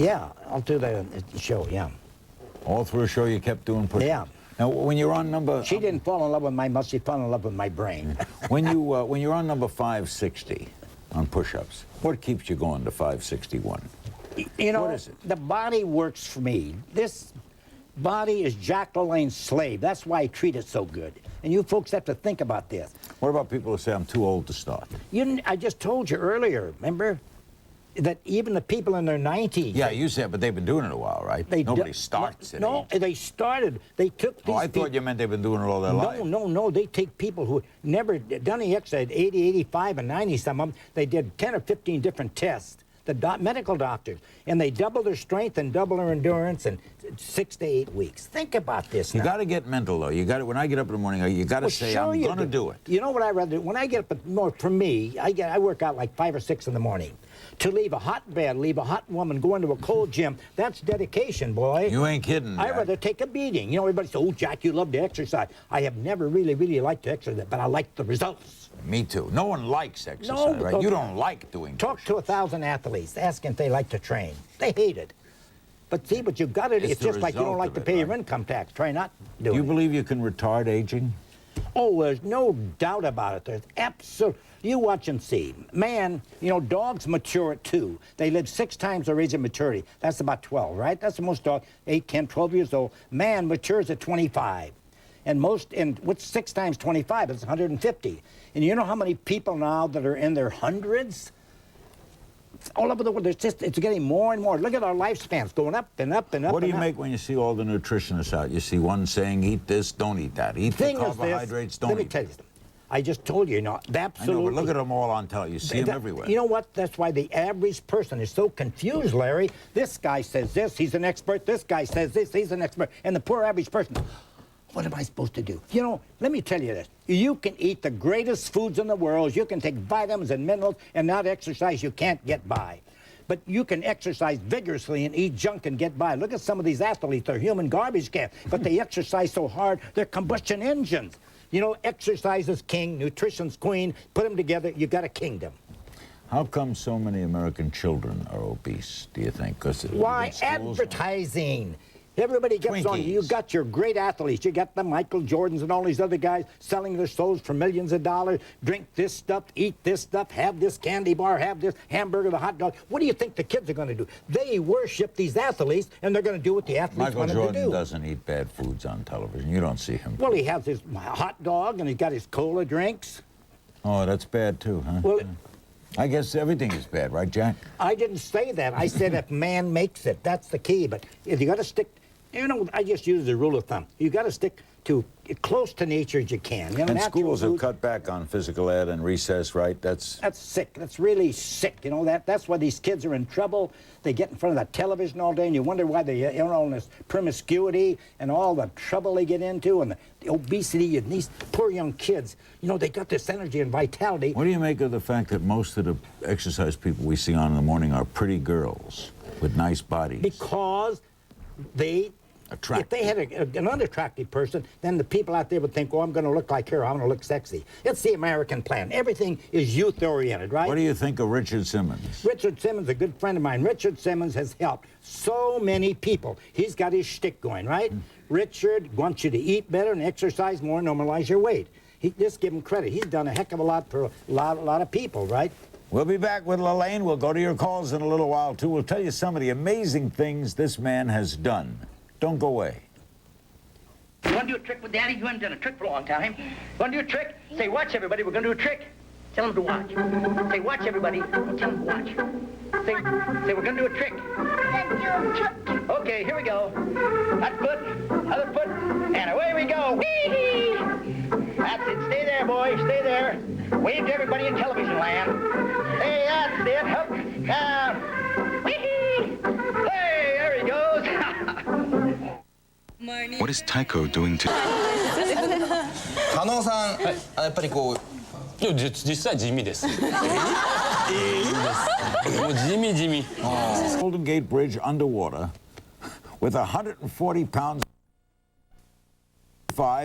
Yeah, I'll do the show, yeah. All through a show you kept doing push-ups? Yeah. Now, when you're on number... She didn't fall in love with my muscle, she fell in love with my brain. when you're on number 560 on push-ups, what keeps you going to 561? You know, what is it? The body works for me. This body is Jack Lalanne's slave. That's why I treat it so good. And you folks have to think about this. What about people who say I'm too old to start? I just told you earlier, remember? That even the people in their 90s... Yeah, you said, but they've been doing it a while, right? Nobody starts at No, age. they started. They took these I thought you meant they've been doing it all their life. No. They take people who never done any exercise, 80, 85, and 90, some of them. They did 10 or 15 different tests, the medical doctors, and they double their strength and double their endurance in 6 to 8 weeks. Think about this now. You got to get mental, though. You got to, when I get up in the morning, you got to say, I'm going to do it. You know what I rather do? When I get up, more for me, I work out like 5 or 6 in the morning. To leave a hot bed, leave a hot woman, go into a cold gym, that's dedication, boy. You ain't kidding, Jack. I'd rather take a beating. You know, everybody says, oh, Jack, you love to exercise. I have never really liked to exercise, but I like the results. Me too. No one likes exercise, right? You don't like doing Talk to 1,000 athletes. Ask them if they like to train. They hate it. But see, but you got it. It's just like you don't like to pay your income tax. Try not doing it. Do you believe you can retard aging? Oh, there's no doubt about it. There's absolute. You watch and see. Man, you know, dogs mature at 2. They live 6 times their age of maturity. That's about 12, right? That's the most dogs, 8, 10, 12 years old. Man matures at 25. And what's 6 times 25? It's 150. And you know how many people now that are in their hundreds? All over the world, it's getting more and more. Look at our lifespans going up and up and up. What do you make when you see all the nutritionists out? You see one saying, eat this, don't eat that. Eat the carbohydrates, don't eat. Let me tell you something. I just told you, absolutely. I know, but look at them all on television. You see them everywhere. You know what? That's why the average person is so confused, Larry. This guy says this, he's an expert. This guy says this, he's an expert. And the poor average person, what am I supposed to do? You know, let me tell you this. You can eat the greatest foods in the world. You can take vitamins and minerals and not exercise. You can't get by. But you can exercise vigorously and eat junk and get by. Look at some of these athletes. They're human garbage cans. But they exercise so hard, they're combustion engines. You know, exercise is king, nutrition's queen. Put them together, you got a kingdom. How come so many American children are obese, do you think? Why, advertising. Everybody gets on. You got your great athletes. You got the Michael Jordans and all these other guys selling their souls for millions of dollars. Drink this stuff, eat this stuff, have this candy bar, have this hamburger, the hot dog. What do you think the kids are going to do? They worship these athletes, and they're going to do what the athletes want them to do. Michael Jordan doesn't eat bad foods on television. You don't see him. Well, he has his hot dog, and he's got his cola drinks. Oh, that's bad, too, huh? Well, I guess everything is bad, right, Jack? I didn't say that. I said if man makes it, that's the key. But if you got to stick, you know, I just use the rule of thumb. You got to stick to close to nature as you can. You know, and schools have cut back on physical ed and recess, right? That's sick. That's really sick. You know, that's why these kids are in trouble. They get in front of the television all day, and you wonder why they, you know, all this promiscuity and all the trouble they get into, and the obesity, and these poor young kids. You know, they got this energy and vitality. What do you make of the fact that most of the exercise people we see on in the morning are pretty girls with nice bodies? Because they... If they had an unattractive person, then the people out there would think, oh, I'm going to look like her, I'm going to look sexy. It's the American plan. Everything is youth-oriented, right? What do you think of Richard Simmons? Richard Simmons, a good friend of mine. Richard Simmons has helped so many people. He's got his shtick going, right? Richard wants you to eat better and exercise more, normalize your weight. Just give him credit. He's done a heck of a lot for a lot of people, right? We'll be back with Lalanne. We'll go to your calls in a little while, too. We'll tell you some of the amazing things this man has done. Don't go away. You want to do a trick with Daddy? You haven't done a trick for a long time. You want to do a trick? Say, watch, everybody. We're going to do a trick. Tell them to watch. Say, watch, everybody. Tell them to watch. Say, we're going to do a trick. Okay, here we go. That foot, other foot, and away we go. Whee! That's it. Stay there, boy. Stay there. Wave to everybody in television land. Hey, that's it. Hup. Whee! Hey, there he goes. What is Taiko doing to... 加納さん、やっぱりこう。いや、実際地味です。もう地味。Golden Gate Bridge underwater with 140 pounds.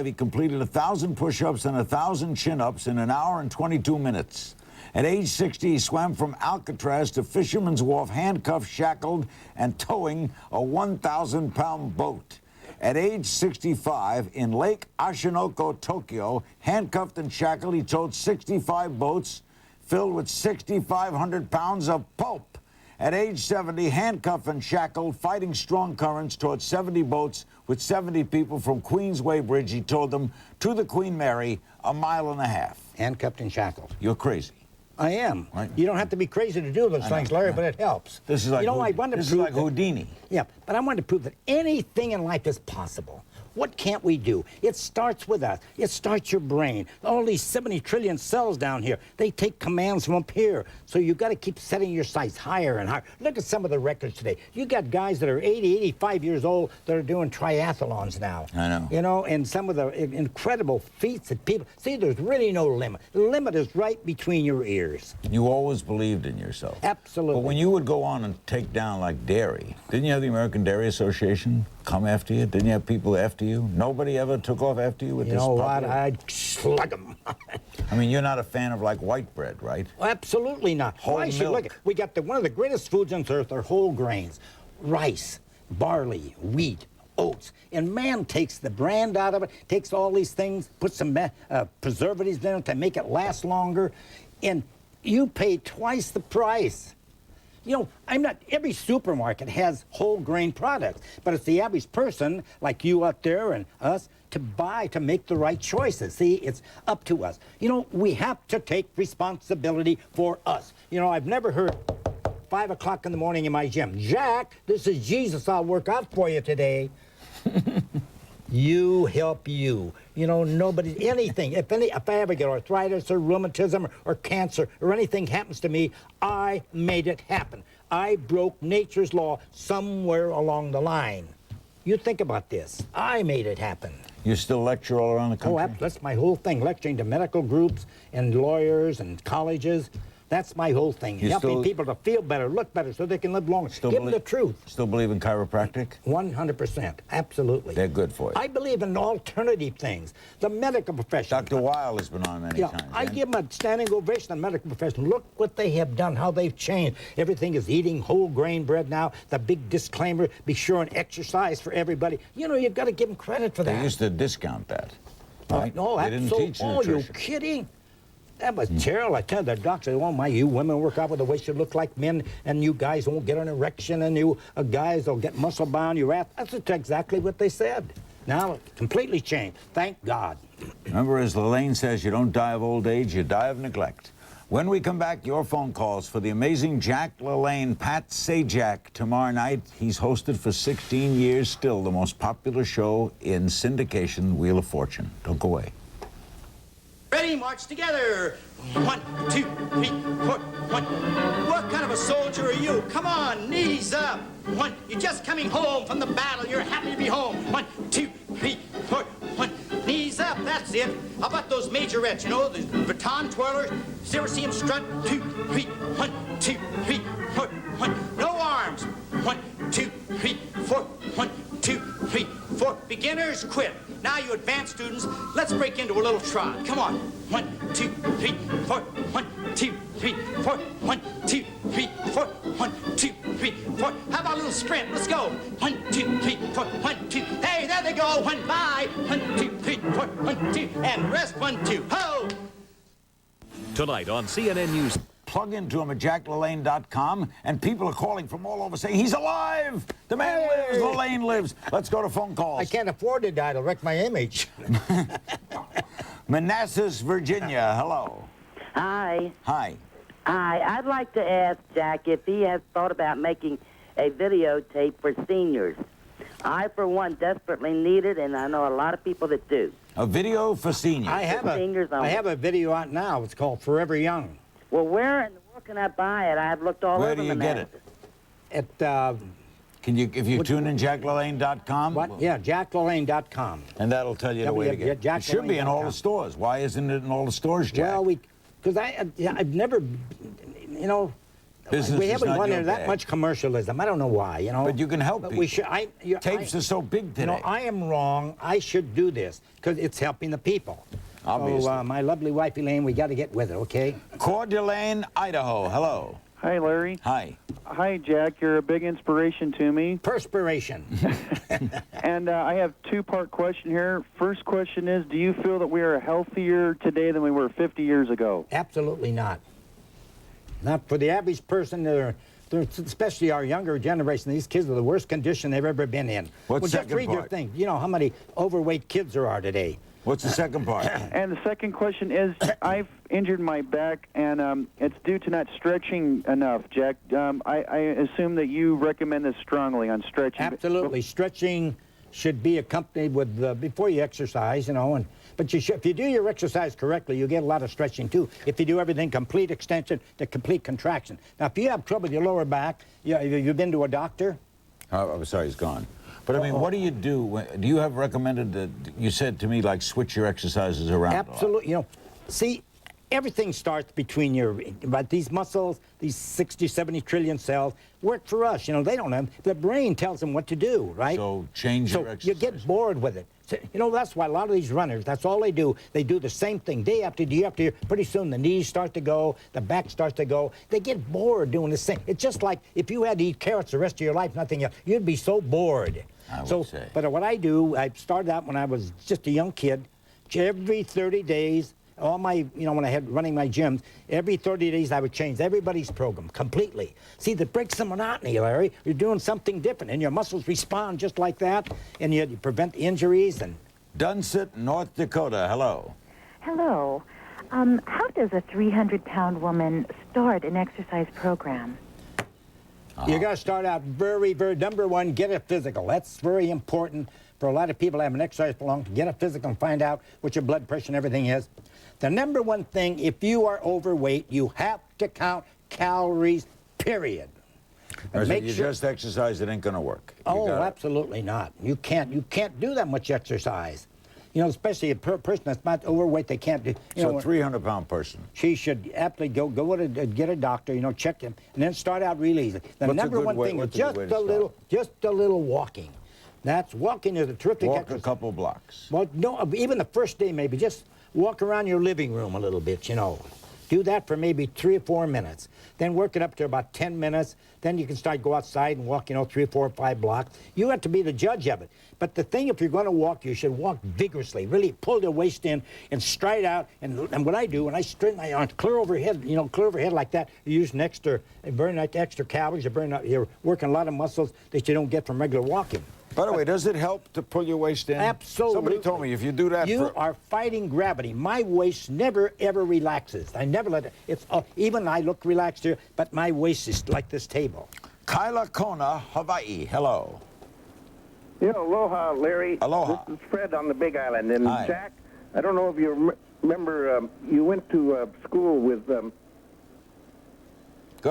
He completed 1,000 push-ups and 1,000 chin-ups in an hour and 22 minutes. At age 60, he swam from Alcatraz to Fisherman's Wharf, handcuffed, shackled, and towing a 1,000-pound boat. At age 65, in Lake Ashinoko, Tokyo, handcuffed and shackled, he towed 65 boats filled with 6,500 pounds of pulp. At age 70, handcuffed and shackled, fighting strong currents towards 70 boats with 70 people from Queensway Bridge. He towed them to the Queen Mary, a mile and a half. Handcuffed and shackled. You're crazy. I am. Right. You don't have to be crazy to do those things, Larry, but it helps. This is like, you know, I want to this is prove like that- Houdini. Yeah, but I want to prove that anything in life is possible. What can't we do? It starts with us. It starts your brain. All these 70 trillion cells down here, they take commands from up here. So you got to keep setting your sights higher and higher. Look at some of the records today. You got guys that are 80, 85 years old that are doing triathlons now. I know. You know, and some of the incredible feats that people... See, there's really no limit. The limit is right between your ears. You always believed in yourself. Absolutely. But when you would go on and take down, like, dairy, didn't you have the American Dairy Association come after you? Didn't you have people after you? Nobody ever took off after you with You this know what? popular- I'd slug them. I mean, you're not a fan of, like, white bread, right? Absolutely not. Whole Why should look? milk. We got one of the greatest foods on earth are whole grains, rice, barley, wheat, oats, and man takes the brand out of it, takes all these things, puts some preservatives in it to make it last longer, and you pay twice the price. You know, every supermarket has whole grain products, but it's the average person like you out there and us to buy, to make the right choices. See, it's up to us. You know, we have to take responsibility for us. You know, I've never heard 5 o'clock in the morning in my gym, Jack, this is Jesus, I'll work out for you today. You help you. You know, nobody, anything. If I ever get arthritis or rheumatism or cancer or anything happens to me, I made it happen. I broke nature's law somewhere along the line. You think about this. I made it happen. You still lecture all around the country? Oh, that's my whole thing, lecturing to medical groups and lawyers and colleges. That's my whole thing, You helping still- people to feel better, look better, so they can live longer. Give them the truth. Still believe in chiropractic? 100%, absolutely. They're good for you. I believe in alternative things. The medical profession. Dr. Weil has been on many Yeah, times. I and- give them a standing ovation, the medical profession. Look what they have done, how they've changed. Everything is eating whole grain bread now. The big disclaimer, be sure and exercise for everybody. You know, you've got to give them credit for They that. used to discount that. Right? Oh, They didn't absolutely. teach Oh, you're nutrition. kidding? That was terrible. I tell the doctor, oh, you women work out with the way you look like men, and you guys won't get an erection, and you guys will get muscle bound. That's exactly what they said. Now, it's completely changed. Thank God. Remember, as Lalanne says, you don't die of old age, you die of neglect. When we come back, your phone calls for the amazing Jack LaLanne, Pat Sajak, tomorrow night. He's hosted for 16 years, still the most popular show in syndication, Wheel of Fortune. Don't go away. Ready, march together. 1, 2, 3, 4, 1. What kind of a soldier are you? Come on, knees up. 1, you're just coming home from the battle. You're happy to be home. 1, 2, 3, 4, 1. Knees up, that's it. How about those majorettes, you know, the baton twirlers? You ever see them strut? 2, 3, 1, 2, 3, 4, 1. No arms. 1, 2, 3, 4, 1, 2, 3, 4. Beginners quit. Now you advanced students, let's break into a little trot. Come on. 1, 2, 3, 4, 1, 2, 3, 4, 1, 2, 3, 4, 1, 2, 3, 4. How about a little sprint? Let's go. 1, 2, 3, 4, 1, 2. Hey, there they go. 1, bye. 1, 2, 3, 4, 1, 2. And rest 1, 2. Ho! Tonight on CNN News. Plug into him at jacklalaine.com, and people are calling from all over saying, he's alive! The man lives, LaLanne lives. Let's go to phone calls. I can't afford to die. It'll wreck my image. Manassas, Virginia, hello. Hi. Hi. Hi. I'd like to ask Jack if he has thought about making a videotape for seniors. I, for one, desperately need it, and I know a lot of people that do. A video for seniors. I Seniors only. have a video out now. It's called Forever Young. Well, where in the world can I buy it? I've looked all Where over do you get Manassas. it? At, Can you, if you tune in jacklalaine.com? what? Yeah, jacklalaine.com. And that'll tell you the way to get it. Yeah, It should be in all the jacklalaine.com. stores. Why isn't it in all the stores, Jack? Well, because I've never, you know, Business we is haven't not run your into that bag. much commercialism. I don't know why, you know. But you can help But people. we should. Tapes are so big today. You know, I am wrong. I should do this because it's helping the people. obviously. Oh, my lovely wife, Elaine, we got to get with it, okay? Coeur d'Alene, Idaho. Hello. Hi, Larry. Hi. Hi, Jack. You're a big inspiration to me. Perspiration. And I have two-part question here. First question is, do you feel that we are healthier today than we were 50 years ago? Absolutely not. Not for the average person. They're especially our younger generation. These kids are the worst condition they've ever been in. What's well, the just second read your part? thing. You know how many overweight kids there are today. What's the second part? And the second question is, I've injured my back, and it's due to not stretching enough, Jack. I assume that you recommend this strongly on stretching. Absolutely. Stretching should be accompanied with, before you exercise, you know, but you should, if you do your exercise correctly, you get a lot of stretching too. If you do everything complete extension to complete contraction. Now, if you have trouble with your lower back, you've been to a doctor? I'm sorry, he's gone. But I mean, what do you do? Do you have recommended that, you said to me, like, switch your exercises around? Absolutely. You know, see, everything starts between but these muscles, these 60, 70 trillion cells, work for us. You know, they don't have, the brain tells them what to do, right? So change your exercise. You get bored with it. So, you know, that's why a lot of these runners, that's all they do. They do the same thing day after day after year. Pretty soon the knees start to go, the back starts to go. They get bored doing the same. It's just like if you had to eat carrots the rest of your life, nothing else, you'd be so bored. I would say. But what I do, I started out when I was just a young kid. Every 30 days, all my, you know, when I had running my gyms, every 30 days I would change everybody's program completely. See, that breaks the monotony, Larry. You're doing something different, and your muscles respond just like that, and you prevent injuries. And Dunsett, North Dakota. Hello. Hello. How does a 300-pound woman start an exercise program? You got to start out very, number one, get a physical. That's very important for a lot of people that have an exercise belong to get a physical and find out what your blood pressure and everything is. The number one thing, if you are overweight, you have to count calories, period. If you just exercise, it ain't going to work. Oh, absolutely not. You can't do that much exercise. You know, especially a person that's not overweight, they can't do. So a 300-pound person. She should absolutely get a doctor, you know, check him, and then start out real easy. The number one thing is just a little walking. Walking is a terrific exercise. Walk a couple blocks. Well, no, even the first day maybe, just walk around your living room a little bit, you know. Do that for maybe 3 or 4 minutes. Then work it up to about 10 minutes. Then you can go outside and walk, you know, 3 or 4 or 5 blocks. You have to be the judge of it. But the thing, if you're going to walk, you should walk vigorously. Really pull your waist in and stride out. And what I do, when I straighten my arms clear overhead, you know, clear overhead like that, you use burn extra calories. You're working a lot of muscles that you don't get from regular walking. By the way, does it help to pull your waist in? Absolutely. Somebody told me if you do that, you are fighting gravity. My waist never ever relaxes. I never let it. It's even I look relaxed here, but my waist is like this table. Kyla Kona, Hawaii. Hello. Yeah, aloha, Larry. Aloha. This is Fred on the Big Island. And Hi. Jack, I don't know if you remember, you went to school with. Go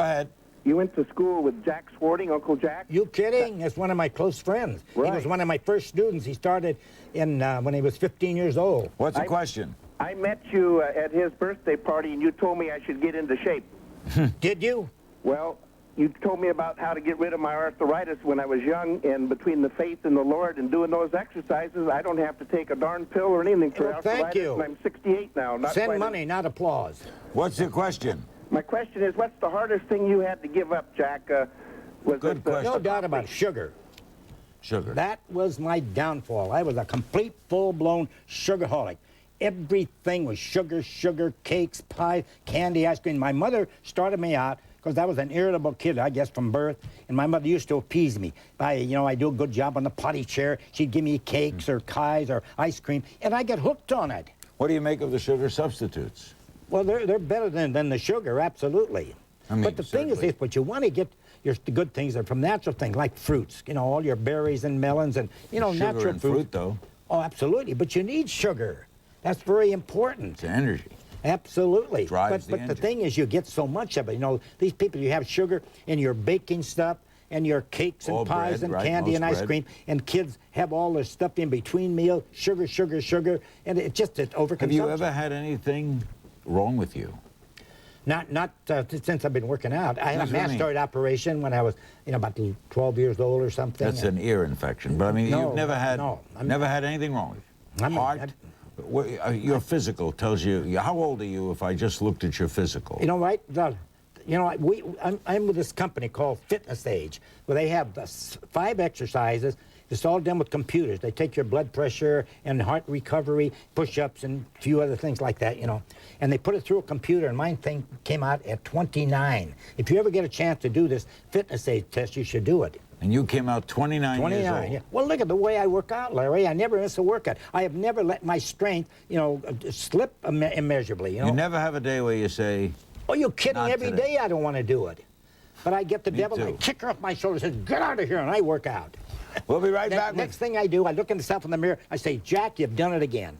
ahead. You went to school with Jack Swarting, Uncle Jack? You kidding? That's one of my close friends. Right. He was one of my first students. He started when he was 15 years old. What's the question? I met you at his birthday party, and you told me I should get into shape. Did you? Well, you told me about how to get rid of my arthritis when I was young, and between the faith in the Lord and doing those exercises, I don't have to take a darn pill or anything for arthritis. Thank you. And I'm 68 now. Send money, not applause. What's the question? My question is, what's the hardest thing you had to give up, Jack? Good question. No doubt about it. Sugar. Sugar. That was my downfall. I was a complete, full-blown sugarholic. Everything was sugar, cakes, pie, candy, ice cream. My mother started me out because I was an irritable kid, I guess, from birth. And my mother used to appease me by, you know, I do a good job on the potty chair. She'd give me cakes or pies or ice cream, and I got hooked on it. What do you make of the sugar substitutes? Well, they're better than the sugar, absolutely. I mean, but the thing is this, what you want to get, the good things are from natural things, like fruits, you know, all your berries and melons and, you know, sugar natural and fruit, though. Oh, absolutely, but you need sugar. That's very important. It's energy. Absolutely. Drives but the the thing is, you get so much of it. You know, these people, you have sugar in your baking stuff and your cakes and All pies bread, and right, candy most and ice bread. cream, and kids have all this stuff in between meals, sugar, and it's overconsumption. Have you ever had anything wrong with you? Not since I've been working out. I had a That's what I mean. mastoid operation when I was, you know, about 12 years old or something. That's an ear infection. But I mean, No, you've never had no, never had anything wrong with you. Heart, Your physical tells you. How old are you if I just looked at your physical? You know, right? I'm with this company called Fitness Age, where they have 5 exercises. It's all done with computers. They take your blood pressure and heart recovery, push-ups, and a few other things like that, you know. And they put it through a computer, and mine thing came out at 29. If you ever get a chance to do this Fitness Age test, you should do it. And you came out 29 years old. Yeah. Well, look at the way I work out, Larry. I never miss a workout. I have never let my strength, you know, slip immeasurably, you know. You never have a day where you say, oh, you're kidding. Every today. day I don't want to do it. But I get the devil, and I too. kick her off my shoulder and says, get out of here, and I work out. We'll be right back. Next thing I do, I look at myself in the mirror, I say, Jack, you've done it again.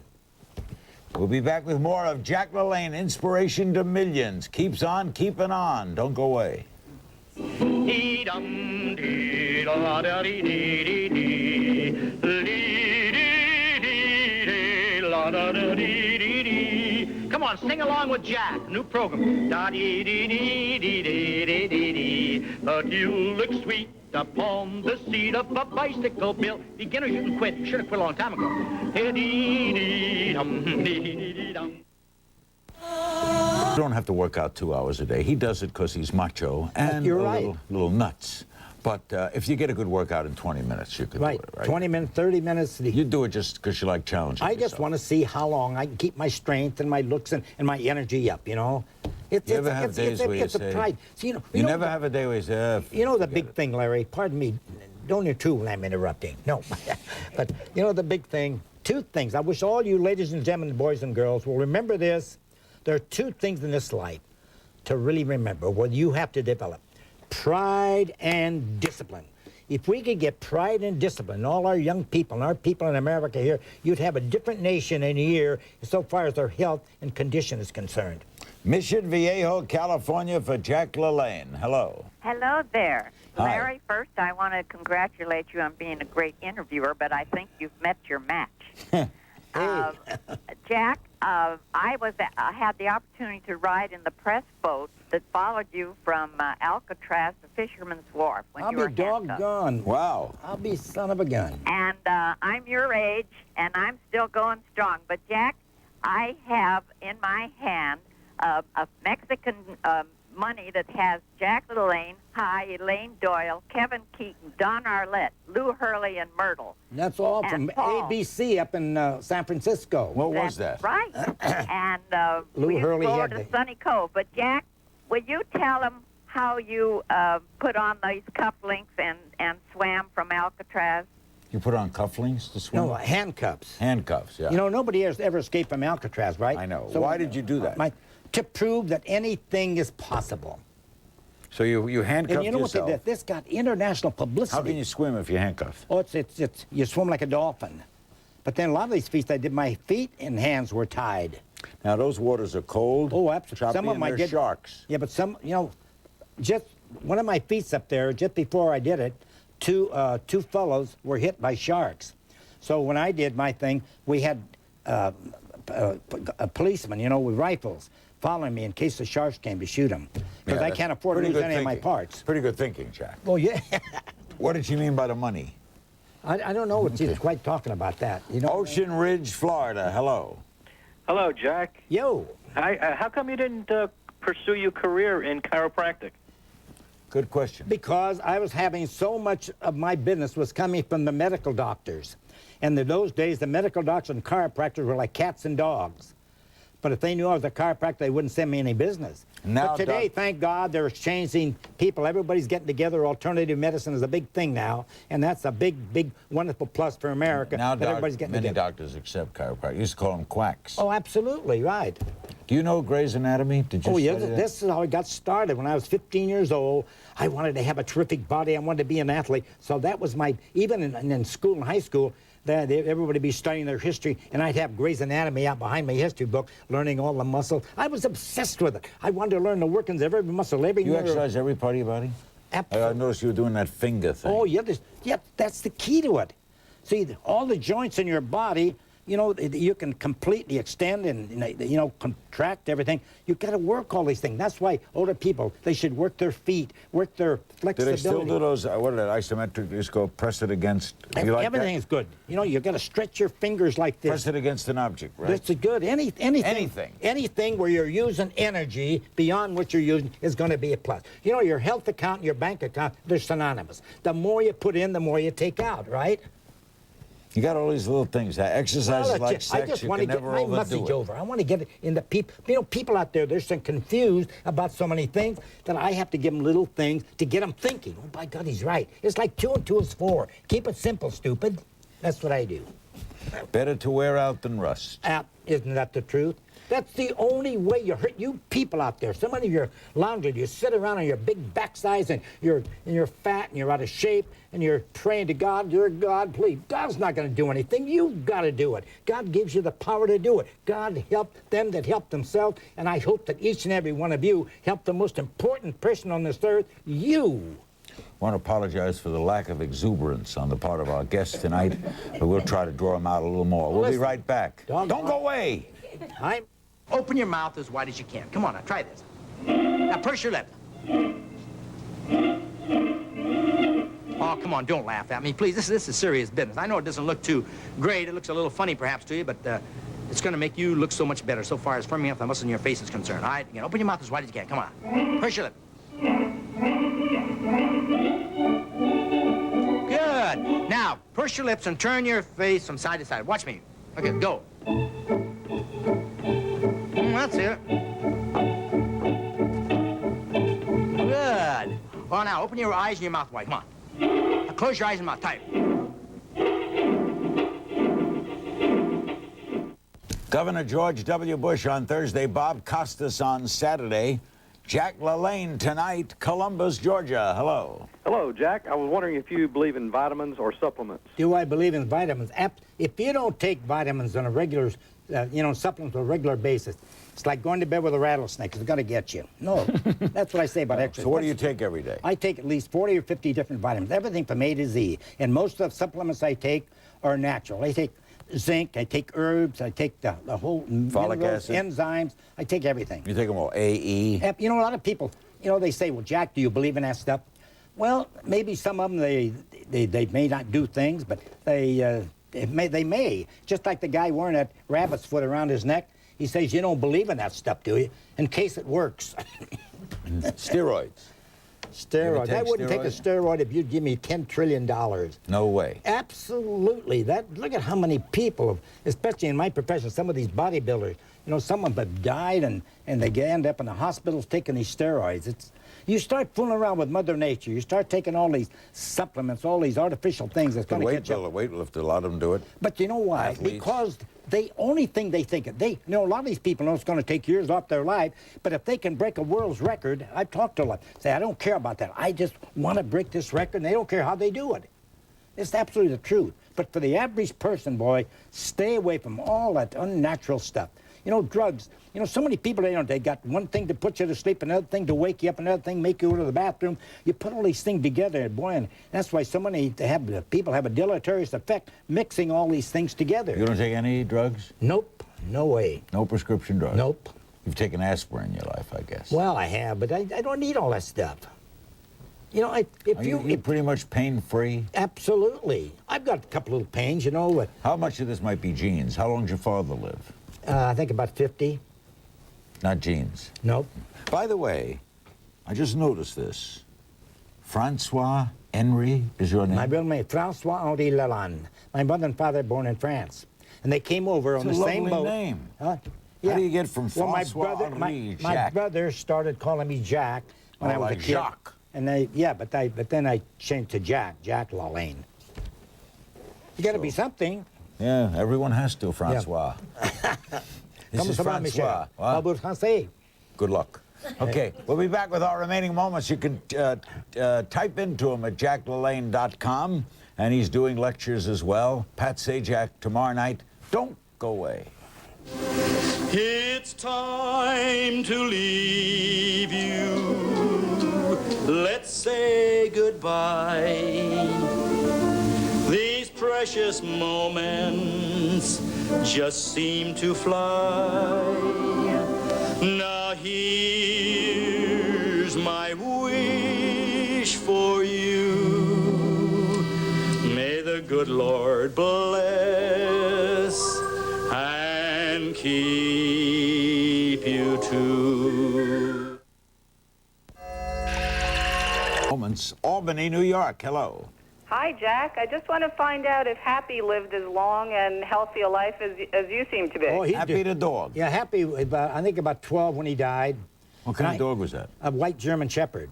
We'll be back with more of Jack LaLanne, Inspiration to Millions. Keeps on keeping on. Don't go away. Come on, sing along with Jack. New program. Da-dee-dee-dee-dee-dee-dee-dee. But you look sweet upon the seat of a bicycle, Bill. Beginners, you can quit. You should have quit a long time ago. Dee-dee-dee-dum, dee-dee-dee-dum. You don't have to work out 2 hours a day. He does it because he's macho and You're right. little nuts. But if you get a good workout in 20 minutes, you could do it, right? 20 minutes, 30 minutes. You do it just because you like challenging I just yourself. want to see how long I can keep my strength and my looks and my energy up, you know. You ever have days where you say, pride. So, you never have a day where you say, you know the big thing, Larry, pardon me, don't intrude when I'm interrupting. No. But, you know the big thing, 2 things. I wish all you ladies and gentlemen, boys and girls, will remember this. There are 2 things in this life to really remember, what you have to develop. Pride and discipline. If we could get pride and discipline, all our young people and our people in America here, you'd have a different nation in a year so far as their health and condition is concerned. Mission Viejo, California for Jack LaLanne. Hello. Hello there. Hi. Larry, first I want to congratulate you on being a great interviewer, but I think you've met your match. Jack, I had the opportunity to ride in the press boat that followed you from Alcatraz to Fisherman's Wharf when I'll you were be doggone. Wow. I'll be son of a gun. And I'm your age, and I'm still going strong. But, Jack, I have in my hand a Mexican money that has Jack LaLanne, Elaine Doyle, Kevin Keaton, Don Arlett, Lou Hurley, and Myrtle. That's all And from Paul. ABC up in San Francisco. What was that? Right. And Lou we Hurley go had to the- Sunny Cove. But, Jack, will you tell them how you put on these cufflinks and swam from Alcatraz? You put on cufflinks to swim? No, handcuffs. Handcuffs, yeah. You know, nobody has ever escaped from Alcatraz, right? I know. Why did you do that? To prove that anything is possible. So you handcuffed And you know what they yourself. did? This got international publicity. How can you swim if you're handcuffed? Oh, it's you swim like a dolphin. But then a lot of these feats I did, my feet and hands were tied. Now, those waters are cold. Oh, absolutely. Choppy, Some of and them I they're did. sharks. Yeah, but some, you know, just one of my feet up there, just before I did it, two fellows were hit by sharks. So when I did my thing, we had a policeman, you know, with rifles, following me in case the sharks came to shoot them. Because I can't afford to lose any of my parts. Pretty good thinking, Jack. Well, yeah. What did she mean by the money? I don't know what she's quite talking about that. You know. Ocean Ridge, Florida. Hello. Hello, Jack. Yo. Hi. How come you didn't pursue your career in chiropractic? Good question. Because I was having so much of my business was coming from the medical doctors. And in those days, the medical doctors and chiropractors were like cats and dogs. But if they knew I was a chiropractor, they wouldn't send me any business. Now, but today, thank God, they're exchanging people. Everybody's getting together. Alternative medicine is a big thing now. And that's a big, big, wonderful plus for America. Now, that everybody's getting many together. doctors accept chiropractic. You used to call them quacks. Oh, absolutely, right. Do you know Grey's Anatomy? Did you Oh, yeah, study that? this is how I got started. When I was 15 years old, I wanted to have a terrific body. I wanted to be an athlete. So that was my, even in school, in high school, everybody be studying their history, and I'd have Grey's Anatomy out behind my history book, learning all the muscles. I was obsessed with it. I wanted to learn the workings of every muscle, every You nerve. exercise every part of your body? Absolutely. I noticed you were doing that finger thing. Oh, yeah, that's the key to it. See, all the joints in your body You know, you can completely extend and, you know, contract everything. You've got to work all these things. That's why older people, they should work their feet, work their Do flexibility. they still do those, what are they, isometric? Just go press it against, you like Everything that? is good. You know, you've got to stretch your fingers like this. Press it against an object, right? This is good. Anything where you're using energy beyond what you're using is going to be a plus. You know, your health account and your bank account, they're synonymous. The more you put in, the more you take out, right? You got all these little things. Exercise is like sex. I just you want can to get never my overdo message it. over. I want to get it in the people. You know, people out there, they're so confused about so many things that I have to give them little things to get them thinking. Oh, by God, he's right. It's like 2 and 2 is 4. Keep it simple, stupid. That's what I do. Better to wear out than rust. Isn't that the truth? That's the only way you hurt you people out there. So many of you loungers, you sit around on your big backsides and you're fat and you're out of shape and you're praying to God, dear God, please. God's not going to do anything. You've got to do it. God gives you the power to do it. God helped them that helped themselves, and I hope that each and every one of you help the most important person on this earth, you. I want to apologize for the lack of exuberance on the part of our guests tonight, but we'll try to draw them out a little more. We'll be right back. Don't go away. Open your mouth as wide as you can. Come on, now, try this. Now, purse your lip. Oh, come on, don't laugh at me, please. This is serious business. I know it doesn't look too great. It looks a little funny, perhaps, to you, but it's going to make you look so much better so far as firming up the muscle in your face is concerned. All right? Again, open your mouth as wide as you can. Come on. Purse your lip. Good. Now, purse your lips and turn your face from side to side. Watch me. Okay, go. That's it. Good. Well, now, open your eyes and your mouth wide. Come on. Now, close your eyes and mouth tight. Governor George W. Bush on Thursday, Bob Costas on Saturday, Jack Lalanne tonight, Columbus, Georgia. Hello. Hello, Jack. I was wondering if you believe in vitamins or supplements. Do I believe in vitamins? If you don't take vitamins on a regular, supplements on a regular basis, it's like going to bed with a rattlesnake. It's going to get you. No, that's what I say about exercise. So what do you take every day? I take at least 40 or 50 different vitamins, everything from A to Z. And most of the supplements I take are natural. I take zinc, I take herbs, I take the whole Folic minerals, acid. enzymes. I take everything. You take them all, A, E? You know, a lot of people, they say, well, Jack, do you believe in that stuff? Well, maybe some of them, they may not do things, but they may. Just like the guy wearing that rabbit's foot around his neck. He says, you don't believe in that stuff, do you? In case it works. Steroids. Steroids. I wouldn't take a steroid if you'd give me $10 trillion. No way. Absolutely. Look at how many people, especially in my profession, some of these bodybuilders, some of them have died and they end up in the hospitals taking these steroids. You start fooling around with Mother Nature. You start taking all these supplements, all these artificial things that's going to get you. A weightlifter, a lot of them do it. But you know why? Athletes. Because the only thing they think of, a lot of these people know it's going to take years off their life, but if they can break a world's record, I've talked to a lot, say, I don't care about that. I just want to break this record, and they don't care how they do it. It's absolutely the truth. But for the average person, boy, stay away from all that unnatural stuff. Drugs. So many people, they got one thing to put you to sleep, another thing to wake you up, another thing make you go to the bathroom. You put all these things together, boy, and that's why so many people have a deleterious effect mixing all these things together. You don't take any drugs? Nope. No way. No prescription drugs? Nope. You've taken aspirin in your life, I guess. Well, I have, but I don't need all that stuff. Are you pretty much pain-free? Absolutely. I've got a couple little pains, How much of this might be genes? How long did your father live? I think about 50. Not genes? Nope. By the way, I just noticed this. Francois Henry is your name? My real name, Francois-Henri Lalanne. My mother and father born in France. And they came over on the same boat. It's a lovely name. Yeah. How do you get from Francois-Henri, my Jacques? brother started calling me Jack when I was a kid. Jacques. And but then I changed to Jack Lalanne. You got to be something. Yeah, everyone has to, Francois. This is Francois. Français. Good luck. Okay, we'll be back with our remaining moments. You can type into him at jacklalanne.com, and he's doing lectures as well. Pat Sajak tomorrow night. Don't go away. It's time to leave you. Let's say goodbye. These precious moments just seem to fly. Now here's my wish for you. May the good Lord bless and keep you too. Moments, Albany, New York. Hello. Hi, Jack. I just want to find out if Happy lived as long and healthy a life as you seem to be. Oh, Happy the dog. Yeah, Happy, I think about 12 when he died. What kind of dog was that? A white German Shepherd.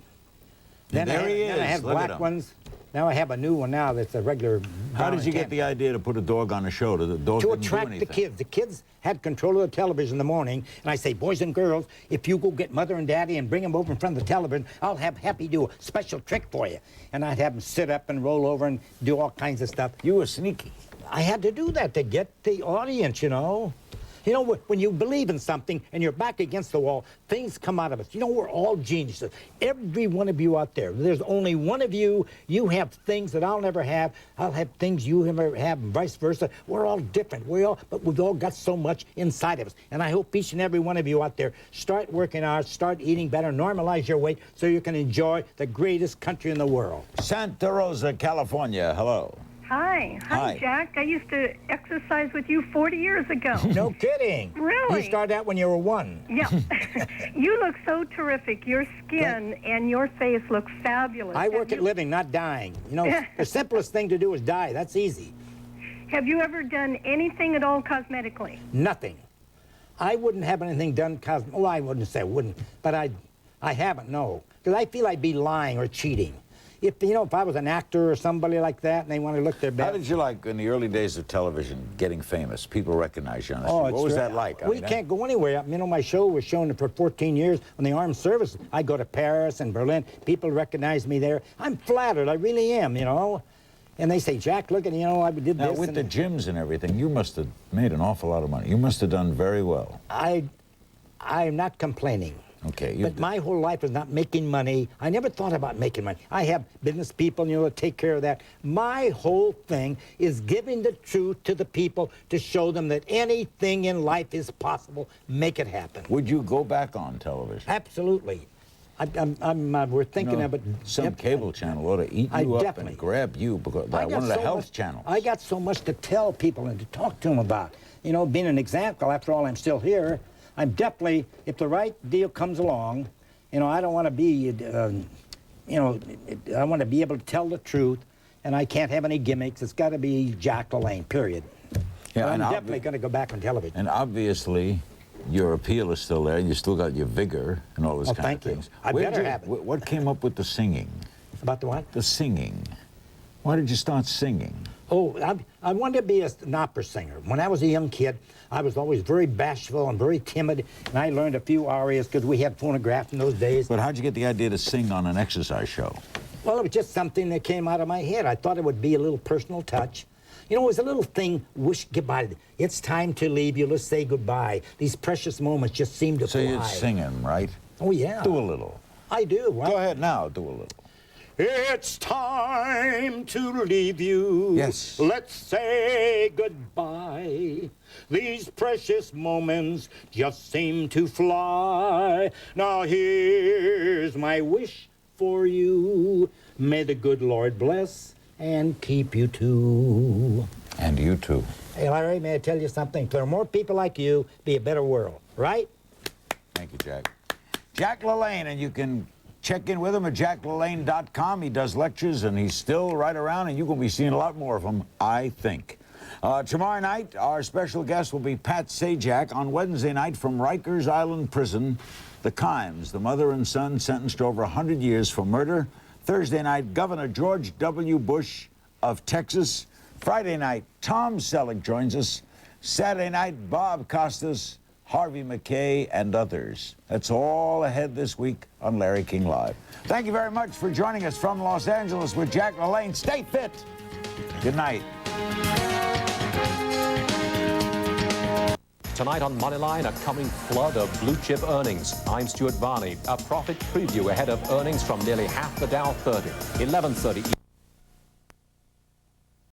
There he is. Then I had Look at black him. ones. Now I have a new one now that's a regular. How did you get the idea to put a dog on a show? The dog To didn't do attract the anything. kids. The kids had control of the television in the morning, and I say, boys and girls, if you go get Mother and Daddy and bring them over in front of the television, I'll have Happy do a special trick for you. And I'd have them sit up and roll over and do all kinds of stuff. You were sneaky. I had to do that to get the audience, you know. You know, when you believe in something and you're back against the wall, things come out of us. You know, we're all geniuses. Every one of you out there, there's only one of you. You have things that I'll never have. I'll have things you never have, and vice versa. We're all different. But we've all got so much inside of us. And I hope each and every one of you out there start working out, start eating better, normalize your weight so you can enjoy the greatest country in the world. Santa Rosa, California. Hello. Hi. Hi. Jack. I used to exercise with you 40 years ago. No kidding. Really? You started out when you were 1. Yeah. You look so terrific. Your skin and your face look fabulous. I work at living, not dying. You know, the simplest thing to do is die. That's easy. Have you ever done anything at all cosmetically? Nothing. I wouldn't have anything done well, I wouldn't say I wouldn't, but I haven't, no. Because I feel I'd be lying or cheating. If I was an actor or somebody like that and they want to look their best. How did you like, in the early days of television, getting famous? People recognize you on the street. What was that like? We can't go anywhere. You know, my show was shown for 14 years on the armed services. I go to Paris and Berlin. People recognize me there. I'm flattered. I really am, you know. And they say, Jack, look at, I did now, this. with the gyms and everything, you must have made an awful lot of money. You must have done very well. I'm not complaining. Okay. But my whole life is not making money. I never thought about making money. I have business people, that take care of that. My whole thing is giving the truth to the people to show them that anything in life is possible. Make it happen. Would you go back on television? Absolutely. We're thinking of it. Some cable channel ought to eat you up and grab you because one of the health channels. I got so much to tell people and to talk to them about. Being an example, after all, I'm still here. I'm definitely, if the right deal comes along, I don't want to be, I want to be able to tell the truth, and I can't have any gimmicks. It's got to be Jack LaLanne, period. Yeah, I'm definitely going to go back on television. And obviously, your appeal is still there. You still got your vigor and all this kind of things. I better have it. What came up with the singing? About the what? The singing. Why did you start singing? Oh, I wanted to be an opera singer. When I was a young kid, I was always very bashful and very timid, and I learned a few arias because we had phonographs in those days. But how'd you get the idea to sing on an exercise show? Well, it was just something that came out of my head. I thought it would be a little personal touch. It was a little thing, wish goodbye. It's time to leave you. Let's say goodbye. These precious moments just seem to fly. So you're singing, right? Oh, yeah. Do a little. I do. Go ahead now, do a little. It's time to leave you. Yes. Let's say goodbye. These precious moments just seem to fly. Now here's my wish for you. May the good Lord bless and keep you too. And you too. Hey, Larry, may I tell you something? If there are more people like you, be a better world, right? Thank you, Jack. Jack LaLanne, and you can check in with him at jacklalaine.com. He does lectures, and he's still right around, and you're going to be seeing a lot more of him, I think. Tomorrow night, our special guest will be Pat Sajak. On Wednesday night, from Rikers Island Prison, the Kimes, the mother and son sentenced to over 100 years for murder. Thursday night, Governor George W. Bush of Texas. Friday night, Tom Selleck joins us. Saturday night, Bob Costas, Harvey McKay, and others. That's all ahead this week on Larry King Live. Thank you very much for joining us from Los Angeles with Jack LaLanne. Stay fit. Good night. Tonight on Moneyline, a coming flood of blue-chip earnings. I'm Stuart Varney. A profit preview ahead of earnings from nearly half the Dow 30. 11:30.